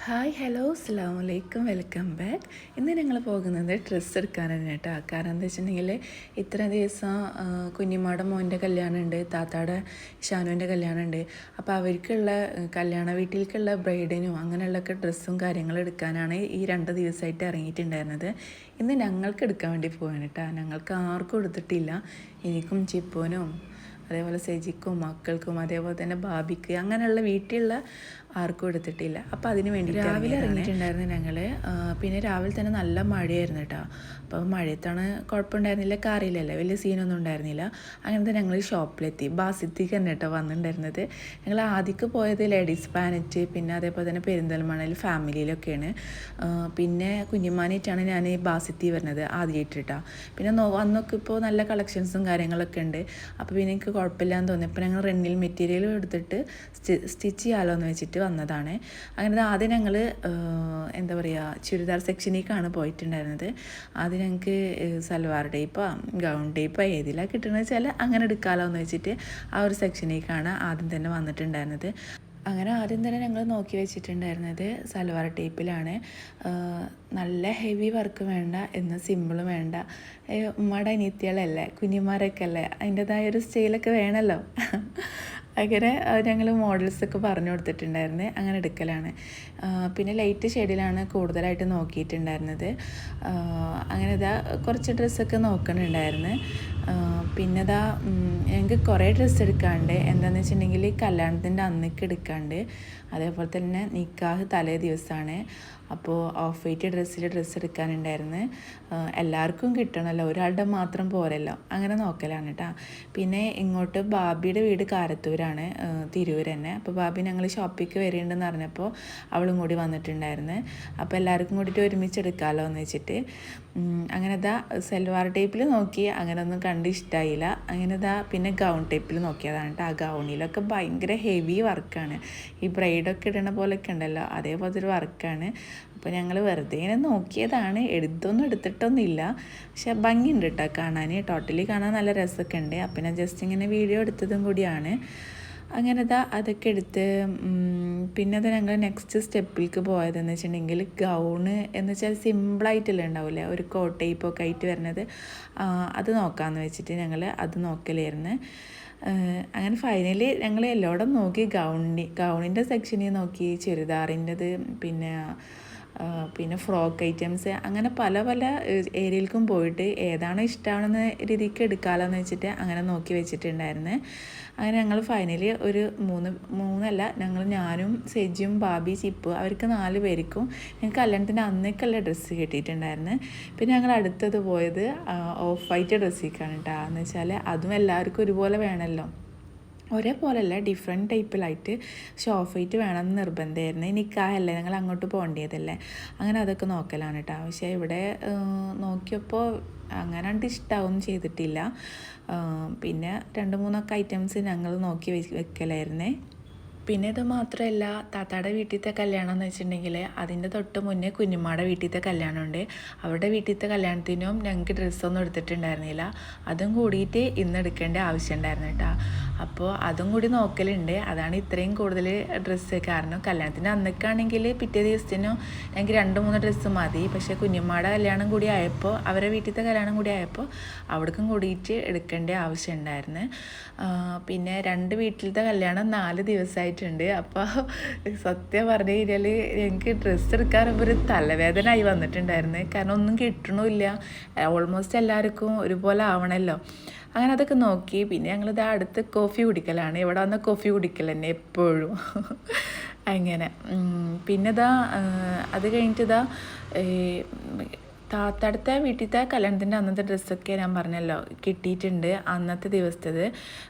Hi hello അസ്സലാമു അലൈക്കും welcome back. ഇന്ന് ഞങ്ങൾ പോകുന്നത് ഡ്രസ്സ് എടുക്കാനാണ് കേട്ടോ. കാരണം എന്താ വെച്ചിട്ടുണ്ടെങ്കിൽ ഇത്ര ദിവസം കുഞ്ഞിമാടെ മോൻ്റെ കല്യാണമുണ്ട്, താത്താടെ ഷാനുവിൻ്റെ കല്യാണമുണ്ട്. അപ്പോൾ അവർക്കുള്ള കല്യാണ വീട്ടിലേക്കുള്ള ബ്രൈഡിനും അങ്ങനെയുള്ളൊക്കെ ഡ്രസ്സും കാര്യങ്ങളും എടുക്കാനാണ് ഈ 2 ദിവസമായിട്ട് ഇറങ്ങിയിട്ടുണ്ടായിരുന്നത്. ഇന്ന് ഞങ്ങൾക്ക് എടുക്കാൻ വേണ്ടി പോവാണ് കേട്ടോ. ഞങ്ങൾക്ക് ആർക്കും എടുത്തിട്ടില്ല. എനിക്കും ചിപ്പോനും അതേപോലെ സെജിക്കും മക്കൾക്കും അതേപോലെ തന്നെ ബാബിക്ക് അങ്ങനെയുള്ള വീട്ടിലുള്ള ആർക്കും എടുത്തിട്ടില്ല. അപ്പോൾ അതിന് വേണ്ടി രാവിലെ ഇറങ്ങിയിട്ടുണ്ടായിരുന്നു ഞങ്ങൾ. പിന്നെ രാവിലെ തന്നെ നല്ല മഴയായിരുന്നു കേട്ടോ. അപ്പോൾ മഴയത്താണ് കുഴപ്പമുണ്ടായിരുന്നില്ല, കാറിലല്ലേ വലിയ സീനൊന്നും ഉണ്ടായിരുന്നില്ല. അങ്ങനത്തെ ഞങ്ങൾ ഷോപ്പിലെത്തി. ബാസിത്തേക്ക് തന്നെ കേട്ടോ വന്നിട്ടുണ്ടായിരുന്നത്. ഞങ്ങൾ ആദ്യമൊക്കെ പോയത് ലേഡീസ് പാനറ്റ്, പിന്നെ അതേപോലെ തന്നെ പെരിന്തൽമണ്ണയിൽ ഫാമിലിയിലൊക്കെയാണ്. പിന്നെ കുഞ്ഞിമാനായിട്ടാണ് ഞാൻ ഈ ബാസിത്തി വരുന്നത് ആദ്യമായിട്ട് കേട്ടോ. പിന്നെ അന്നൊക്കെ ഇപ്പോൾ നല്ല കളക്ഷൻസും കാര്യങ്ങളൊക്കെ ഉണ്ട്. അപ്പോൾ പിന്നെ എനിക്ക് കുഴപ്പമില്ലാന്ന് തോന്നി. അപ്പോൾ ഞങ്ങൾ റെന്നിൽ മെറ്റീരിയൽ എടുത്തിട്ട് സ്റ്റിച്ച് ചെയ്യാമല്ലോ എന്ന് വെച്ചിട്ട് വന്നതാണ്. അങ്ങനെ ആദ്യം ഞങ്ങൾ എന്താ പറയുക ചുരിദാർ സെക്ഷനിലേക്കാണ് പോയിട്ടുണ്ടായിരുന്നത്. ആദ്യം ഞങ്ങൾക്ക് സൽവാർ ടൈപ്പോ ഗൗൺ ടൈപ്പോ ഏതിലാണ് കിട്ടണമെന്ന് വെച്ചാൽ അങ്ങനെ എടുക്കാമല്ലോ എന്ന് വെച്ചിട്ട് ആ ഒരു സെക്ഷനിലേക്കാണ് ആദ്യം തന്നെ വന്നിട്ടുണ്ടായിരുന്നത്. അങ്ങനെ ആദ്യം തന്നെ ഞങ്ങൾ നോക്കി വെച്ചിട്ടുണ്ടായിരുന്നത് സൽവാർ ടൈപ്പിലാണ്. നല്ല ഹെവി വർക്ക് വേണ്ട, എന്ന് സിമ്പിൾ വേണ്ട. ഉമ്മയുടെ അനിയത്തികളല്ലേ, കുഞ്ഞിമാരൊക്കെ അല്ലേ, അതിൻ്റെതായ ഒരു സ്റ്റൈലൊക്കെ വേണമല്ലോ. അങ്ങനെ ഞങ്ങൾ മോഡൽസൊക്കെ പറഞ്ഞു കൊടുത്തിട്ടുണ്ടായിരുന്നു. അങ്ങനെ എടുക്കലാണ്. പിന്നെ ലൈറ്റ് ഷെയ്ഡിലാണ് കൂടുതലായിട്ട് നോക്കിയിട്ടുണ്ടായിരുന്നത്. അങ്ങനെ ഇതാ കുറച്ച് ഡ്രസ്സൊക്കെ നോക്കണുണ്ടായിരുന്നു. പിന്നെ ഇതാ ഞങ്ങൾക്ക് കുറേ ഡ്രസ്സ് എടുക്കാണ്ട്. എന്താണെന്ന് വെച്ചിട്ടുണ്ടെങ്കിൽ കല്യാണത്തിൻ്റെ അന്നേക്ക് എടുക്കാണ്ട്, അതേപോലെ തന്നെ നിക്കാഹ് തലേ ദിവസമാണ്. അപ്പോൾ ഓഫ് വൈറ്റ് ഡ്രസ്സ് എടുക്കാനുണ്ടായിരുന്നു. എല്ലാവർക്കും കിട്ടണമല്ലോ, ഒരാളുടെ മാത്രം പോരല്ലോ, അങ്ങനെ നോക്കലാണ് കേട്ടോ. പിന്നെ ഇങ്ങോട്ട് ബാബിയുടെ വീട് കാരത്തൂരാണ്, തിരൂർ തന്നെ. അപ്പോൾ ബാബി ഞങ്ങൾ ഷോപ്പിലേക്ക് വരേണ്ടെന്ന് പറഞ്ഞപ്പോൾ അവളും കൂടി വന്നിട്ടുണ്ടായിരുന്നു. അപ്പോൾ എല്ലാവർക്കും കൂടിയിട്ട് ഒരുമിച്ച് എടുക്കാമല്ലോ എന്ന് വെച്ചിട്ട് അങ്ങനെ ഇതാ സൽവാർ ടൈപ്പിൽ നോക്കി, അങ്ങനെ ഒന്നും കണ്ട് ഇഷ്ടമായില്ല. അങ്ങനെ ഇതാ പിന്നെ ഗൗൺ ടൈപ്പിൽ നോക്കിയതാണ് കേട്ടോ. ആ ഗൗണിലൊക്കെ ഭയങ്കര ഹെവി വർക്കാണ്. ഈ ബ്രൈഡൊക്കെ ഇടണ പോലെയൊക്കെ ഉണ്ടല്ലോ, അതേപോലത്തെ ഒരു വർക്കാണ്. അപ്പോൾ ഞങ്ങൾ വെറുതെ ഇങ്ങനെ നോക്കിയതാണ്, എടുത്തിട്ടൊന്നുമില്ല. പക്ഷെ ഭംഗിയുണ്ട് കേട്ടോ കാണാൻ, ടോട്ടലി കാണാൻ നല്ല രസമൊക്കെ ഉണ്ട്. അപ്പം ഞാൻ ജസ്റ്റ് ഇങ്ങനെ വീഡിയോ എടുത്തതും കൂടിയാണ്. അങ്ങനെ അതൊക്കെ എടുത്ത് പിന്നെ അത് ഞങ്ങൾ നെക്സ്റ്റ് സ്റ്റെപ്പിലേക്ക് പോയതെന്ന് വെച്ചിട്ടുണ്ടെങ്കിൽ ഗൗണ് എന്ന് വെച്ചാൽ സിമ്പിളായിട്ടല്ലേ ഉണ്ടാവില്ലേ, ഒരു കോട്ട് ടൈപ്പൊക്കെ ആയിട്ട് വരുന്നത്, അത് നോക്കാമെന്ന് വെച്ചിട്ട് ഞങ്ങൾ അത് നോക്കലായിരുന്നു. അങ്ങനെ ഫൈനലി ഞങ്ങൾ എല്ലായിടും നോക്കി. ഗൗണിൻ്റെ സെക്ഷനിൽ നോക്കി, ചുരിദാറിൻ്റെത്, പിന്നെ ഫ്രോക്ക് ഐറ്റംസ്, അങ്ങനെ പല പല ഏരിയയിലേക്കും പോയിട്ട് ഏതാണോ ഇഷ്ടമാണെന്ന രീതിക്ക് എടുക്കാമല്ലോ എന്ന് വെച്ചിട്ട് അങ്ങനെ നോക്കി വെച്ചിട്ടുണ്ടായിരുന്നു. അങ്ങനെ ഞങ്ങൾ ഫൈനലി ഒരു മൂന്നല്ല, ഞാനും സെജിയും ബാബി ചിപ്പു അവർക്ക് 4 പേർക്കും ഞങ്ങൾക്ക് കല്യാണത്തിൻ്റെ അന്നേക്കുള്ള ഡ്രസ്സ് കിട്ടിയിട്ടുണ്ടായിരുന്നു. പിന്നെ ഞങ്ങൾ അടുത്തത് പോയത് ഓഫ് വൈറ്റ് ഡ്രസ്സിലേക്കാണ് കേട്ടോ. എന്ന് വെച്ചാൽ അതും എല്ലാവർക്കും ഒരുപോലെ വേണമല്ലോ, ഒരേപോലെയല്ല, ഡിഫറെൻറ്റ് ടൈപ്പിലായിട്ട്. ഓഫ് വൈറ്റ് വേണമെന്ന് നിർബന്ധമായിരുന്നു. നിക്കാഹല്ലേ, ഞങ്ങൾ അങ്ങോട്ട് പോകേണ്ടതല്ലേ, അങ്ങനെ അതൊക്കെ നോക്കലാണ് കേട്ടോ. പക്ഷേ ഇവിടെ നോക്കിയപ്പോൾ അങ്ങനെ ഇഷ്ടമാവും ചെയ്തിട്ടില്ല. പിന്നെ 2-3 ഐറ്റംസ് ഞങ്ങൾ നോക്കി വെക്കലായിരുന്നേ. പിന്നെ ഇത് മാത്രമല്ല, താത്താടെ വീട്ടിലത്തെ കല്യാണം എന്ന് വെച്ചിട്ടുണ്ടെങ്കിൽ അതിൻ്റെ തൊട്ട് മുന്നേ കുഞ്ഞുമ്മയുടെ വീട്ടിലത്തെ കല്യാണമുണ്ട്. അവരുടെ വീട്ടിലത്തെ കല്യാണത്തിനും ഞങ്ങൾക്ക് ഡ്രസ്സൊന്നും എടുത്തിട്ടുണ്ടായിരുന്നില്ല. അതും കൂടിയിട്ട് ഇന്ന് എടുക്കേണ്ട ആവശ്യം ഉണ്ടായിരുന്നു കേട്ടോ. അപ്പോൾ അതും കൂടി നോക്കലുണ്ട്. അതാണ് ഇത്രയും കൂടുതൽ ഡ്രസ്സ്. കാരണം കല്യാണത്തിൻ്റെ അന്നൊക്കെയാണെങ്കിൽ പിറ്റേ ദിവസത്തിനും ഞങ്ങൾക്ക് 2-3 ഡ്രസ്സ് മതി. പക്ഷേ കുഞ്ഞുമ്മയുടെ കല്യാണം കൂടി ആയപ്പോൾ, അവരുടെ വീട്ടിലത്തെ കല്യാണം കൂടി ആയപ്പോൾ അവിടേക്കും കൂടിയിട്ട് എടുക്കേണ്ട ആവശ്യം ഉണ്ടായിരുന്നു. പിന്നെ 2 വീട്ടിലത്തെ കല്യാണം 4 ദിവസമായിട്ട് ഉണ്ട്. അപ്പോൾ സത്യം പറഞ്ഞു കഴിഞ്ഞാൽ എനിക്ക് ഡ്രസ്സ് എടുക്കാറുമ്പോൾ ഒരു തലവേദന ആയി വന്നിട്ടുണ്ടായിരുന്നു. കാരണം ഒന്നും കിട്ടണമില്ല, ഓൾമോസ്റ്റ് എല്ലാവർക്കും ഒരുപോലെ ആവണമല്ലോ. അങ്ങനെ അതൊക്കെ നോക്കി. പിന്നെ ഞങ്ങളിത് അടുത്ത് കോഫി കുടിക്കലാണ്. ഇവിടെ വന്ന് കോഫി കുടിക്കൽ തന്നെ എപ്പോഴും. അങ്ങനെ പിന്നെ അത് കഴിഞ്ഞിട്ട് താത്തടുത്ത വീട്ടിലത്തെ കല്യാണത്തിൻ്റെ അന്നത്തെ ഡ്രസ്സൊക്കെ ഞാൻ പറഞ്ഞല്ലോ കിട്ടിയിട്ടുണ്ട് അന്നത്തെ ദിവസത്തേത്.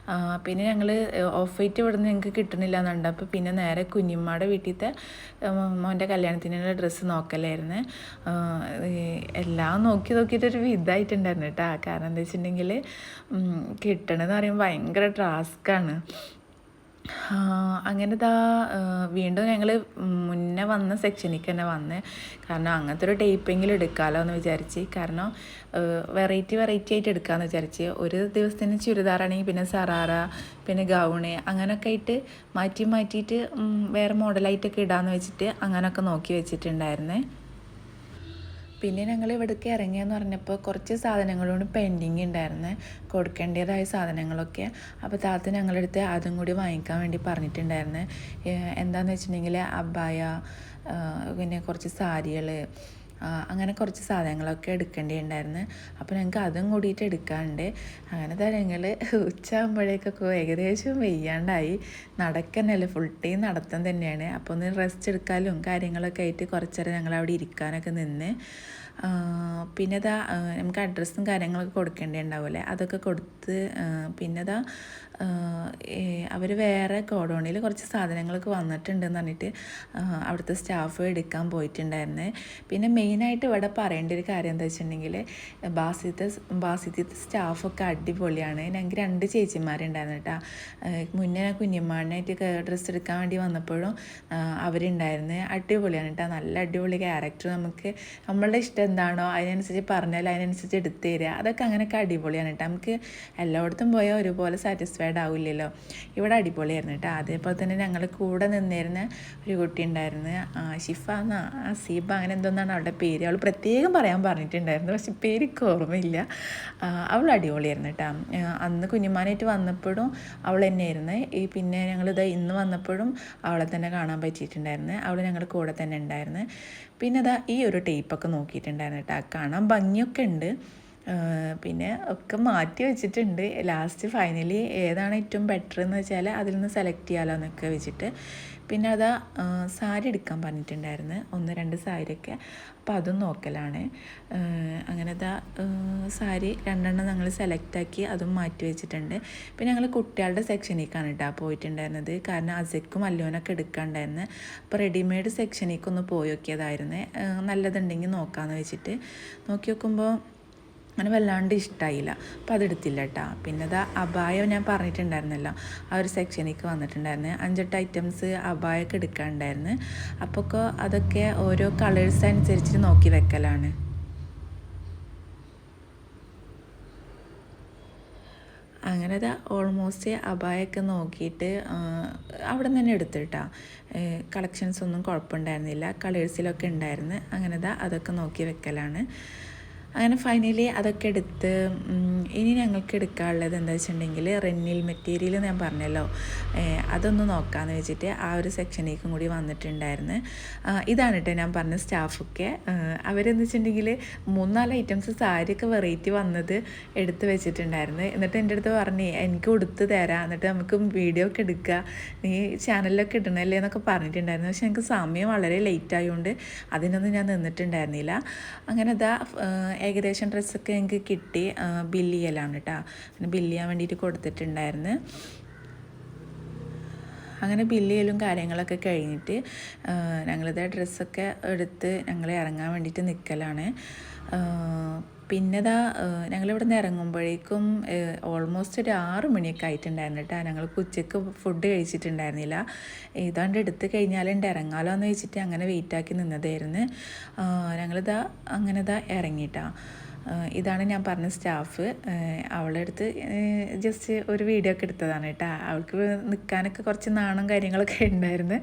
പിന്നെ ഞങ്ങൾ ഓഫ് വൈറ്റ് ഇവിടെ നിന്ന് ഞങ്ങൾക്ക് കിട്ടണില്ല എന്നുണ്ട്. അപ്പോൾ പിന്നെ നേരെ കുഞ്ഞിമ്മയുടെ വീട്ടിലത്തെ മോൻ്റെ കല്യാണത്തിനുള്ള ഡ്രസ്സ് നോക്കലായിരുന്നു. എല്ലാം നോക്കിയിട്ടൊരു ഇതായിട്ടുണ്ടായിരുന്നു കേട്ടോ. കാരണം എന്താ വെച്ചിട്ടുണ്ടെങ്കിൽ കിട്ടണമെന്ന് പറയുമ്പോൾ ഭയങ്കര ടാസ്ക്കാണ്. അങ്ങനെ വീണ്ടും ഞങ്ങൾ മുന്നേ വന്ന സെക്ഷനിലേക്ക് തന്നെ വന്ന്, കാരണം അങ്ങനത്തെ ഒരു ടൈപ്പെങ്കിലും എടുക്കാമല്ലോ എന്ന് വിചാരിച്ച്. കാരണം വെറൈറ്റി ആയിട്ട് എടുക്കാമെന്ന് വിചാരിച്ച്. ഒരു ദിവസത്തിന് ചുരിദാറാണെങ്കിൽ പിന്നെ സറാറ, പിന്നെ ഗൗണ് അങ്ങനെയൊക്കെ ആയിട്ട് മാറ്റിയിട്ട് വേറെ മോഡലായിട്ടൊക്കെ ഇടാമെന്ന് വെച്ചിട്ട് അങ്ങനെയൊക്കെ നോക്കി വെച്ചിട്ടുണ്ടായിരുന്നേ. പിന്നെ ഞങ്ങൾ ഇവിടേക്ക് ഇറങ്ങിയെന്ന് പറഞ്ഞപ്പോൾ കുറച്ച് സാധനങ്ങളോട് പെൻഡിങ് ഉണ്ടായിരുന്നു, കൊടുക്കേണ്ടതായ സാധനങ്ങളൊക്കെ. അപ്പോൾ താത്ത ഞങ്ങളടുത്ത് അതും കൂടി വാങ്ങിക്കാൻ വേണ്ടി പറഞ്ഞിട്ടുണ്ടായിരുന്നു. എന്താണെന്ന് വെച്ചിട്ടുണ്ടെങ്കിൽ അബായ, പിന്നെ കുറച്ച് സാരികൾ, അങ്ങനെ കുറച്ച് സാധനങ്ങളൊക്കെ എടുക്കേണ്ടിയുണ്ടായിരുന്നു. അപ്പോൾ ഞങ്ങൾക്ക് അതും കൂടിയിട്ട് എടുക്കാറുണ്ട്. അങ്ങനെ ഞങ്ങൾ ഉച്ചയാകുമ്പോഴേക്കൊക്കെ ഏകദേശം വെയ്യാണ്ടായി. നടക്കുന്നല്ല, ഫുൾ ടൈം നടത്തം തന്നെയാണ്. അപ്പോൾ ഒന്ന് റെസ്റ്റ് എടുക്കാനും കാര്യങ്ങളൊക്കെ ആയിട്ട് കുറച്ചേരം ഞങ്ങൾ അവിടെ ഇരിക്കാനൊക്കെ നിന്ന്. പിന്നെ നമുക്ക് അഡ്രസ്സും കാര്യങ്ങളൊക്കെ കൊടുക്കേണ്ടിയുണ്ടാവില്ലേ, അതൊക്കെ കൊടുത്ത് പിന്നെ അവർ വേറെ ഗോഡൗണിൽ കുറച്ച് സാധനങ്ങളൊക്കെ വന്നിട്ടുണ്ടെന്ന് പറഞ്ഞിട്ട് അവിടുത്തെ സ്റ്റാഫ് എടുക്കാൻ പോയിട്ടുണ്ടായിരുന്നു. പിന്നെ മെയിനായിട്ട് ഇവിടെ പറയേണ്ട ഒരു കാര്യം എന്താ വെച്ചിട്ടുണ്ടെങ്കിൽ ബാസിത്തെ സ്റ്റാഫൊക്കെ അടിപൊളിയാണ്. ഞങ്ങൾക്ക് 2 ചേച്ചിമാരുണ്ടായിരുന്നു കേട്ടോ. മുന്നേ കുഞ്ഞിമാനായിട്ട് ഡ്രസ്സ് എടുക്കാൻ വേണ്ടി വന്നപ്പോഴും അവരുണ്ടായിരുന്നു. അടിപൊളിയാണ് കേട്ടോ, നല്ല അടിപൊളി ക്യാരക്ടർ. നമുക്ക് നമ്മളുടെ ഇഷ്ടം എന്താണോ അതിനനുസരിച്ച് പറഞ്ഞാൽ അതിനനുസരിച്ച് എടുത്തു തരിക, അതൊക്കെ അങ്ങനെയൊക്കെ അടിപൊളിയാണ് കേട്ടോ. നമുക്ക് എല്ലായിടത്തും പോയാൽ ഒരുപോലെ സാറ്റിസ്ഫൈഡ് ആവില്ലല്ലോ. ഇവിടെ അടിപൊളിയായിരുന്നു കേട്ടോ. അതേപോലെ തന്നെ ഞങ്ങൾ കൂടെ നിന്നിരുന്ന ഒരു കുട്ടി ഉണ്ടായിരുന്നു, ഷിഫ എന്നാ അസീബ അങ്ങനെ എന്തോന്നാണ് അവളുടെ പേര്. അവൾ പ്രത്യേകം പറയാൻ പറഞ്ഞിട്ടുണ്ടായിരുന്നു, പക്ഷെ പേർക്ക് ഓർമ്മയില്ല. അവൾ അടിപൊളിയായിരുന്നു കേട്ടോ. അന്ന് കുഞ്ഞുമാനായിട്ട് വന്നപ്പോഴും അവൾ തന്നെയായിരുന്നു. പിന്നെ ഞങ്ങളിത് ഇന്ന് വന്നപ്പോഴും അവളെ തന്നെ കാണാൻ പറ്റിയിട്ടുണ്ടായിരുന്നു. അവൾ ഞങ്ങളുടെ കൂടെ തന്നെ ഉണ്ടായിരുന്നു. പിന്നെ ഈ ഒരു ടൈപ്പൊക്കെ നോക്കിയിട്ടുണ്ടായിരുന്നു കേട്ടോ. കാണാൻ ഭംഗിയൊക്കെ ഉണ്ട്, പിന്നെ ഒക്കെ മാറ്റി വെച്ചിട്ടുണ്ട്. ലാസ്റ്റ് ഫൈനലി ഏതാണ് ഏറ്റവും ബെറ്റർ എന്ന് വെച്ചാൽ അതിൽ നിന്ന് സെലക്ട് ചെയ്യാമല്ലോ എന്നൊക്കെ വെച്ചിട്ട് പിന്നെ സാരി എടുക്കാൻ പറഞ്ഞിട്ടുണ്ടായിരുന്നു, 1-2 സാരിയൊക്കെ. അപ്പോൾ അതും നോക്കലാണ്. അങ്ങനെ സാരി 2 ഞങ്ങൾ സെലക്റ്റാക്കി അതും മാറ്റി വെച്ചിട്ടുണ്ട്. പിന്നെ ഞങ്ങൾ കുട്ടികളുടെ സെക്ഷനിലേക്കാണ് കേട്ടോ പോയിട്ടുണ്ടായിരുന്നത്, കാരണം അസയ്ക്കും അല്ലോനൊക്കെ എടുക്കാണ്ടായിരുന്നു. അപ്പോൾ റെഡിമെയ്ഡ് സെക്ഷനിലേക്കൊന്ന് പോയി നോക്കിയതായിരുന്നു, നല്ലതുണ്ടെങ്കിൽ നോക്കാമെന്ന് വെച്ചിട്ട്. നോക്കി നോക്കുമ്പോൾ അങ്ങനെ വല്ലാണ്ട് ഇഷ്ടമായില്ല, അപ്പോൾ അതെടുത്തില്ല കേട്ടോ. പിന്നെ അബായ ഞാൻ പറഞ്ഞിട്ടുണ്ടായിരുന്നല്ലോ, ആ ഒരു സെക്ഷനിലേക്ക് വന്നിട്ടുണ്ടായിരുന്നു. 5-8 ഐറ്റംസ് അബായൊക്കെ എടുക്കാനുണ്ടായിരുന്നു. അപ്പോൾ അതൊക്കെ ഓരോ കളേഴ്സ് അനുസരിച്ച് നോക്കി വെക്കലാണ്. അങ്ങനെ ഓൾമോസ്റ്റ് അബായൊക്കെ നോക്കിയിട്ട് അവിടെ നിന്ന് തന്നെ എടുത്തിട്ടാ. കളക്ഷൻസ് ഒന്നും കുഴപ്പമുണ്ടായിരുന്നില്ല, കളേഴ്സിലൊക്കെ ഉണ്ടായിരുന്നു. അങ്ങനെ അതൊക്കെ നോക്കി വെക്കലാണ്. അങ്ങനെ ഫൈനലി അതൊക്കെ എടുത്ത് ഇനി ഞങ്ങൾക്ക് എടുക്കാനുള്ളത് എന്താ വെച്ചിട്ടുണ്ടെങ്കിൽ റെന്നിൽ മെറ്റീരിയൽ ഞാൻ പറഞ്ഞല്ലോ, അതൊന്ന് നോക്കാമെന്ന് വെച്ചിട്ട് ആ ഒരു സെക്ഷനിലേക്കും കൂടി വന്നിട്ടുണ്ടായിരുന്നു. ഇതാണ് കേട്ടോ ഞാൻ പറഞ്ഞ സ്റ്റാഫൊക്കെ. അവരെന്ന് വെച്ചിട്ടുണ്ടെങ്കിൽ 3-4 ഐറ്റംസ് സാരിയൊക്കെ വെറൈറ്റി വന്നത് എടുത്ത് വെച്ചിട്ടുണ്ടായിരുന്നു. എന്നിട്ട് എൻ്റെ അടുത്ത് പറഞ്ഞ് എനിക്ക് കൊടുത്ത് തരാം, എന്നിട്ട് നമുക്ക് വീഡിയോ ഒക്കെ എടുക്കുക, നീ ചാനലിലൊക്കെ ഇടണല്ലേ എന്നൊക്കെ പറഞ്ഞിട്ടുണ്ടായിരുന്നു. പക്ഷെ എനിക്ക് സമയം വളരെ ലേറ്റ് ആയതുകൊണ്ട് അതിനൊന്നും ഞാൻ നിന്നിട്ടുണ്ടായിരുന്നില്ല. അങ്ങനെ ഏകദേശം ഡ്രസ്സൊക്കെ എനിക്ക് കിട്ടി. ബില്ല് ചെയ്യലാണ് കേട്ടോ, അങ്ങനെ ബില്ല് ചെയ്യാൻ വേണ്ടിയിട്ട് കൊടുത്തിട്ടുണ്ടായിരുന്നു. അങ്ങനെ ബില്ല് ചെയ്യലും കാര്യങ്ങളൊക്കെ കഴിഞ്ഞിട്ട് ഞങ്ങളിത് ഡ്രസ്സൊക്കെ എടുത്ത് ഞങ്ങൾ ഇറങ്ങാൻ വേണ്ടിയിട്ട് നിൽക്കലാണ്. പിന്നെ ഞങ്ങളിവിടെ നിന്ന് ഇറങ്ങുമ്പോഴേക്കും ഓൾമോസ്റ്റ് ഒരു 6 മണിയൊക്കെ ആയിട്ടുണ്ടായിരുന്നു കേട്ടോ. ഞങ്ങൾക്ക് ഉച്ചയ്ക്ക് ഫുഡ് കഴിച്ചിട്ടുണ്ടായിരുന്നില്ല. ഇതാണ്ട് എടുത്ത് കഴിഞ്ഞാലുണ്ട് ഇറങ്ങാലോ എന്ന് വെച്ചിട്ട് അങ്ങനെ വെയിറ്റാക്കി നിന്നതായിരുന്നു. അങ്ങനെ ഇറങ്ങിയിട്ടാ. ഇതാണ് ഞാൻ പറഞ്ഞ സ്റ്റാഫ്. അവളുടെ അടുത്ത് ജസ്റ്റ് ഒരു വീഡിയോ ഒക്കെ എടുത്തതാണ് കേട്ടോ. അവൾക്ക് നിൽക്കാനൊക്കെ കുറച്ച് നാണം കാര്യങ്ങളൊക്കെ ഉണ്ടായിരുന്നു,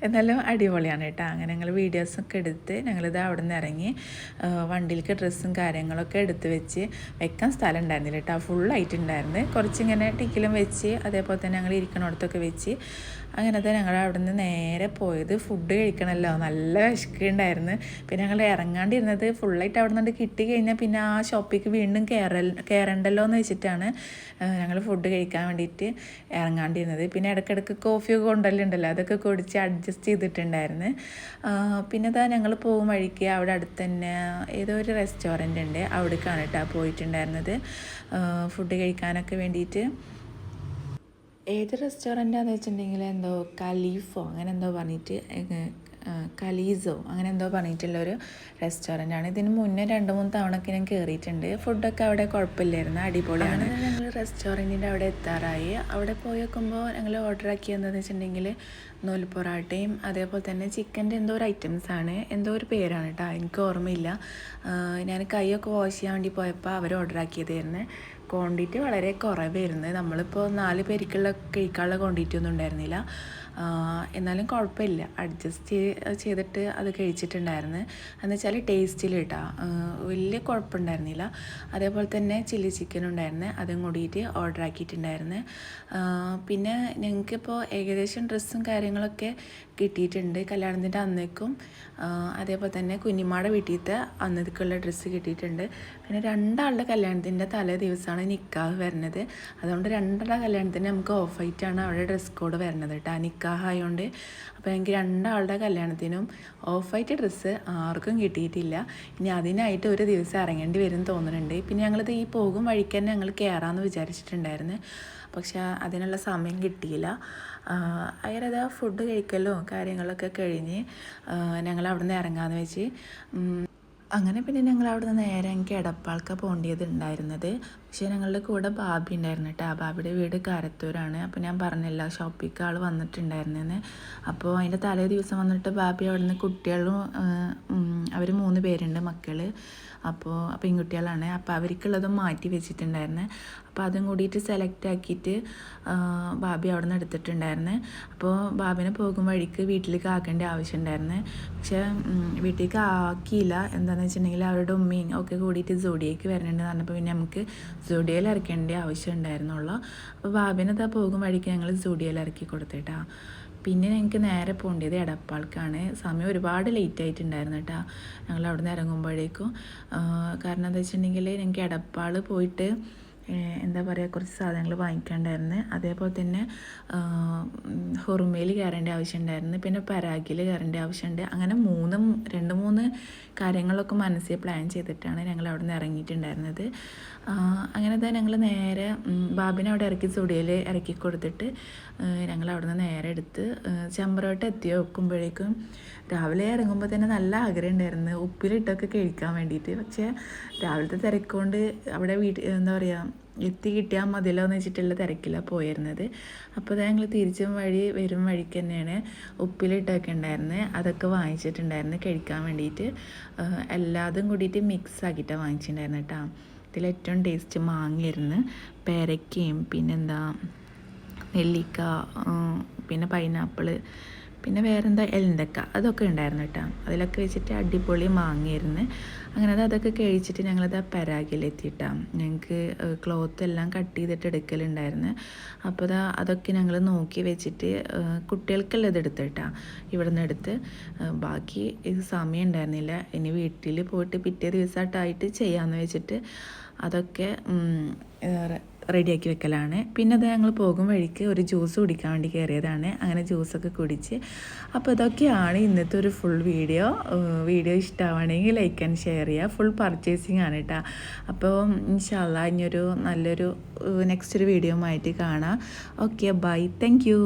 എന്നാലും അടിപൊളിയാണ് കേട്ടോ. അങ്ങനെ ഞങ്ങൾ വീഡിയോസൊക്കെ എടുത്ത് ഞങ്ങളിത് അവിടെ നിന്ന് ഇറങ്ങി. വണ്ടിയിലേക്ക് ഡ്രസ്സും കാര്യങ്ങളൊക്കെ എടുത്ത് വെച്ച് വെക്കാൻ സ്ഥലം ഉണ്ടായിരുന്നില്ല കേട്ടോ, ഫുള്ളായിട്ടുണ്ടായിരുന്നു. കുറച്ചിങ്ങനെ ടിക്കിലും വെച്ച് അതേപോലെ തന്നെ ഞങ്ങൾ ഇരിക്കണോടത്തൊക്കെ വെച്ച് അങ്ങനത്തെ ഞങ്ങൾ അവിടെ നിന്ന് നേരെ പോയത് ഫുഡ് കഴിക്കണമല്ലോ, നല്ല വിശക്കുണ്ടായിരുന്നു. പിന്നെ ഞങ്ങൾ ഇറങ്ങാണ്ടിരുന്നത് ഫുള്ളായിട്ട് അവിടെ നിന്ന് കിട്ടി കഴിഞ്ഞാൽ പിന്നെ ആ ഷോപ്പിലേക്ക് വീണ്ടും കയറണ്ടല്ലോ എന്ന് വെച്ചിട്ടാണ് ഞങ്ങൾ ഫുഡ് കഴിക്കാൻ വേണ്ടിയിട്ട് ഇറങ്ങാണ്ടിരുന്നത്. പിന്നെ ഇടയ്ക്കിടയ്ക്ക് കോഫിയൊക്കെ കൊണ്ടുവരലുണ്ടല്ലോ, അതൊക്കെ കുടിച്ച് അഡ്ജസ്റ്റ് ചെയ്തിട്ടുണ്ടായിരുന്നു. പിന്നെ ഞങ്ങൾ പോകും വഴിക്ക് അവിടെ അടുത്ത് തന്നെ ഏതോ ഒരു റെസ്റ്റോറൻ്റ് ഉണ്ട്, അവിടേക്കാണ് കേട്ടോ പോയിട്ടുണ്ടായിരുന്നത് ഫുഡ് കഴിക്കാനൊക്കെ വേണ്ടിയിട്ട്. ഏത് റെസ്റ്റോറൻറ്റാന്ന് വെച്ചിട്ടുണ്ടെങ്കിൽ എന്തോ ഖലീഫോ അങ്ങനെ എന്തോ പറഞ്ഞിട്ട് കലീസോ അങ്ങനെ എന്തോ പറഞ്ഞിട്ടുള്ളൊരു റെസ്റ്റോറൻ്റാണ്. ഇതിന് മുന്നേ 2-3 തവണയൊക്കെ ഞാൻ കയറിയിട്ടുണ്ട്. ഫുഡൊക്കെ അവിടെ കുഴപ്പമില്ലായിരുന്നു, അടിപൊളിയാണ്. ഞങ്ങൾ റെസ്റ്റോറൻറ്റിൻ്റെ അവിടെ എത്താറായി. അവിടെ പോയി നോക്കുമ്പോൾ ഞങ്ങൾ ഓർഡർ ആക്കിയതെന്ന് വെച്ചിട്ടുണ്ടെങ്കിൽ നൂൽ പൊറാട്ടയും അതേപോലെ തന്നെ ചിക്കൻ്റെ എന്തോ ഒരു ഐറ്റംസാണ്, എന്തോ ഒരു പേരാണ് കേട്ടോ, എനിക്ക് ഓർമ്മയില്ല. ഞാൻ കൈയൊക്കെ വാഷ് ചെയ്യാൻ വേണ്ടി പോയപ്പോൾ അവർ ഓർഡർ ആക്കിയതായിരുന്നു. ക്വാണ്ടിറ്റി വളരെ കുറവായിരുന്നു. നമ്മളിപ്പോൾ 4 പേർക്കുള്ള കഴിക്കാനുള്ള ക്വാണ്ടിറ്റി ഒന്നും ഉണ്ടായിരുന്നില്ല. എന്നാലും കുഴപ്പമില്ല, അഡ്ജസ്റ്റ് ചെയ്തിട്ട് അത് കഴിച്ചിട്ടുണ്ടായിരുന്നു. എന്ന് വെച്ചാൽ ടേസ്റ്റിൽ കേട്ടോ വലിയ കുഴപ്പമുണ്ടായിരുന്നില്ല. അതേപോലെ തന്നെ ചില്ലി ചിക്കൻ ഉണ്ടായിരുന്നു, അതും കൂടിയിട്ട് ഓർഡർ ആക്കിയിട്ടുണ്ടായിരുന്നു. പിന്നെ ഞങ്ങൾക്കിപ്പോൾ ഏകദേശം ഡ്രസ്സും കാര്യങ്ങളൊക്കെ കിട്ടിയിട്ടുണ്ട്. കല്യാണത്തിൻ്റെ അന്നേക്കും അതേപോലെ തന്നെ കുഞ്ഞിമാടെ വീട്ടിലത്തെ അന്നേക്കുള്ള ഡ്രസ്സ് കിട്ടിയിട്ടുണ്ട്. പിന്നെ 2 ആളുടെ കല്യാണത്തിൻ്റെ തലേ ദിവസമാണ് നിക്കാഹ് വരുന്നത്. അതുകൊണ്ട് 2 കല്യാണത്തിന് നമുക്ക് ഓഫ് ആയിട്ടാണ് അവിടെ ഡ്രസ് കോഡ് വരുന്നത് കേട്ടോ, നിക്കാഹ് ആയതുകൊണ്ട്. അപ്പോൾ എനിക്ക് 2 ആളുടെ കല്യാണത്തിനും ഓഫ് ആയിട്ട് ഡ്രസ്സ് ആർക്കും കിട്ടിയിട്ടില്ല. ഇനി അതിനായിട്ട് ഒരു ദിവസം ഇറങ്ങേണ്ടി വരും തോന്നുന്നുണ്ട്. പിന്നെ ഞങ്ങളിത് ഈ പോകും വഴിക്ക് തന്നെ ഞങ്ങൾ കയറാമെന്ന് വിചാരിച്ചിട്ടുണ്ടായിരുന്നു, പക്ഷെ അതിനുള്ള സമയം കിട്ടിയില്ല. അങ്ങനെ ഫുഡ് കഴിക്കലും കാര്യങ്ങളൊക്കെ കഴിഞ്ഞ് ഞങ്ങൾ അവിടെ നിന്ന് ഇറങ്ങാമെന്ന് വെച്ച് അങ്ങനെ പിന്നെ ഞങ്ങൾ അവിടെ നിന്ന് നേരെ എനിക്ക് എടപ്പാൾക്ക് പോകേണ്ടതുണ്ടായിരുന്നത്. പക്ഷേ ഞങ്ങളുടെ കൂടെ ബാബി ഉണ്ടായിരുന്നു കേട്ടോ. ബാബിയുടെ വീട് കാരത്തൂരാണ്. അപ്പോൾ ഞാൻ പറഞ്ഞില്ല ഷോപ്പിക്ക് ആൾ വന്നിട്ടുണ്ടായിരുന്നെന്ന്. അപ്പോൾ അതിൻ്റെ തലേ ദിവസം വന്നിട്ട് ബാബി അവിടെ നിന്ന് കുട്ടികളും അവർ 3 പേരുണ്ട് മക്കൾ, അപ്പോൾ പെൺകുട്ടികളാണ്. അപ്പോൾ അവർക്കുള്ളതും മാറ്റി വെച്ചിട്ടുണ്ടായിരുന്നു. അപ്പോൾ അതും കൂടിയിട്ട് സെലക്ട് ആക്കിയിട്ട് ബാബി അവിടെ നിന്ന് എടുത്തിട്ടുണ്ടായിരുന്നു. അപ്പോൾ ബാബിനെ പോകും വഴിക്ക് വീട്ടിലേക്ക് ആക്കേണ്ട ആവശ്യമുണ്ടായിരുന്നു. പക്ഷേ വീട്ടിലേക്ക് ആക്കിയില്ല. എന്താണെന്ന് വെച്ചിട്ടുണ്ടെങ്കിൽ അവരുടെ ഉമ്മയും ഒക്കെ കൂടിയിട്ട് സോഡിയേക്ക് വരണുണ്ടെന്ന് പറഞ്ഞപ്പോൾ പിന്നെ നമുക്ക് സോഡിയയിൽ ഇറക്കേണ്ട ആവശ്യം ഉണ്ടായിരുന്നുള്ളൂ. അപ്പോൾ ബാബിനെ പോകും വഴിക്ക് ഞങ്ങൾ സോഡിയയിൽ ഇറക്കി കൊടുത്തിട്ടാ. പിന്നെ ഞങ്ങൾക്ക് നേരെ പോകേണ്ടത് എടപ്പാൾക്കാണ്. സമയം ഒരുപാട് ലേറ്റ് ആയിട്ടുണ്ടായിരുന്നു കേട്ടോ ഞങ്ങൾ അവിടെ നിന്ന് ഇറങ്ങുമ്പോഴേക്കും. കാരണം എന്താ വെച്ചിട്ടുണ്ടെങ്കിൽ ഞങ്ങൾക്ക് എടപ്പാൾ പോയിട്ട് എന്താ പറയുക കുറച്ച് സാധനങ്ങൾ വാങ്ങിക്കാണ്ടായിരുന്നു. അതേപോലെ തന്നെ ഹുറുമയിൽ കയറേണ്ട ആവശ്യമുണ്ടായിരുന്നു, പിന്നെ പരാഗിൽ കയറേണ്ട ആവശ്യമുണ്ട്. അങ്ങനെ 2-3 കാര്യങ്ങളൊക്കെ മനസ്സിൽ പ്ലാൻ ചെയ്തിട്ടാണ് ഞങ്ങൾ അവിടെ നിന്ന് ഇറങ്ങിയിട്ടുണ്ടായിരുന്നത്. അങ്ങനെ തന്നെ ഞങ്ങൾ നേരെ ബാബിനെ അവിടെ ഇറക്കി സുടിയിൽ ഇറക്കി കൊടുത്തിട്ട് ഞങ്ങൾ അവിടെ നിന്ന് നേരെ എടുത്ത് ചെമ്പറോട്ട് എത്തി വെക്കുമ്പോഴേക്കും രാവിലെ ഇറങ്ങുമ്പോൾ തന്നെ നല്ല ആഗ്രഹം ഉണ്ടായിരുന്നു ഉപ്പിലിട്ടൊക്കെ കഴിക്കാൻ വേണ്ടിയിട്ട്. പക്ഷേ രാവിലത്തെ തിരക്കുകൊണ്ട് അവിടെ എന്താ പറയുക എത്തി കിട്ടിയാൽ മതിയല്ലോ എന്ന് വെച്ചിട്ടുള്ള തിരക്കിലാണ് പോയിരുന്നത്. അപ്പോൾ ഞങ്ങൾ തിരിച്ചും വരും വഴിക്ക് തന്നെയാണ് ഉപ്പിലിട്ടൊക്കെ ഉണ്ടായിരുന്നത്, അതൊക്കെ വാങ്ങിച്ചിട്ടുണ്ടായിരുന്നു കഴിക്കാൻ വേണ്ടിയിട്ട്. എല്ലാതും കൂടിയിട്ട് മിക്സ് ആക്കിയിട്ടാണ് വാങ്ങിച്ചിട്ടുണ്ടായിരുന്നു കേട്ടോ. ഇതിലേറ്റവും ടേസ്റ്റ് മാങ്ങയായിരുന്നു, പേരയ്ക്കയും പിന്നെന്താ നെല്ലിക്ക, പിന്നെ പൈനാപ്പിള്, പിന്നെ വേറെന്താ എലന്തക്ക, അതൊക്കെ ഉണ്ടായിരുന്നു കേട്ടോ. അതിലൊക്കെ വെച്ചിട്ട് അടിപൊളി മാങ്ങയായിരുന്നു. അങ്ങനെ അതൊക്കെ കഴിച്ചിട്ട് ഞങ്ങളത് പരാഗിലെത്തിയിട്ടാണ്. ഞങ്ങൾക്ക് ക്ലോത്ത് എല്ലാം കട്ട് ചെയ്തിട്ട് എടുക്കലുണ്ടായിരുന്നു. അപ്പോൾ അതൊക്കെ ഞങ്ങൾ നോക്കി വെച്ചിട്ട് കുട്ടികൾക്കുള്ളത് എടുത്തിട്ടാണ് ഇവിടെ നിന്ന് എടുത്ത്. ബാക്കി ഇത് സമയം ഉണ്ടായിരുന്നില്ല, ഇനി വീട്ടിൽ പോയിട്ട് പിറ്റേ ദിവസമായിട്ടായിട്ട് ചെയ്യാമെന്ന് വെച്ചിട്ട് അതൊക്കെ റെഡിയാക്കി വെക്കലാണ്. പിന്നെ അത് ഞങ്ങൾ പോകും വഴിക്ക് ഒരു ജ്യൂസ് കുടിക്കാൻ വേണ്ടി കയറിയതാണ്. അങ്ങനെ ജ്യൂസൊക്കെ കുടിച്ച്. അപ്പോൾ ഇതൊക്കെയാണ് ഇന്നത്തെ ഒരു ഫുൾ വീഡിയോ. ഇഷ്ടമാണെങ്കിൽ ലൈക്ക് ആൻഡ് ഷെയർ ചെയ്യുക. ഫുൾ പർച്ചേസിങ് ആണ് കേട്ടോ. അപ്പോൾ ഇൻഷാ അല്ലാഹ് ഇനിയൊരു നല്ലൊരു നെക്സ്റ്റ് ഒരു വീഡിയോ ആയിട്ട് കാണാം. Okay, bye, thank U.